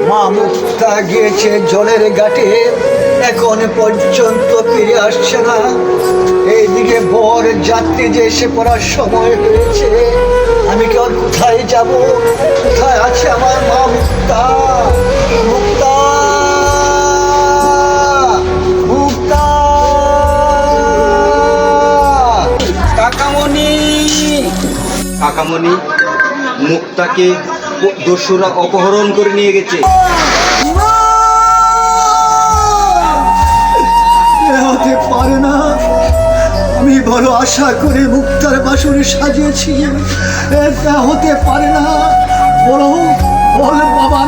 মা মুক্তা গিয়েছে জলের ঘাটে, এখন পর্যন্ত ফিরে আসছে না। এইদিকে বর যাত্রী যে এসে পড়ার সময় হয়েছে, আমি কেউ কোথায় যাব? কোথায় আছে আমার মা মুক্তা? মুক্তা, মুক্তা! কাকামণি, কাকামণি, মুক্তাকে দস্যুরা অপহরণ করে নিয়ে গেছে। হতে পারে না, আমি বড় আশা করে মুক্তার বাসনে সাজিয়েছি। এটা হতে পারে না। বলো, বল বাবা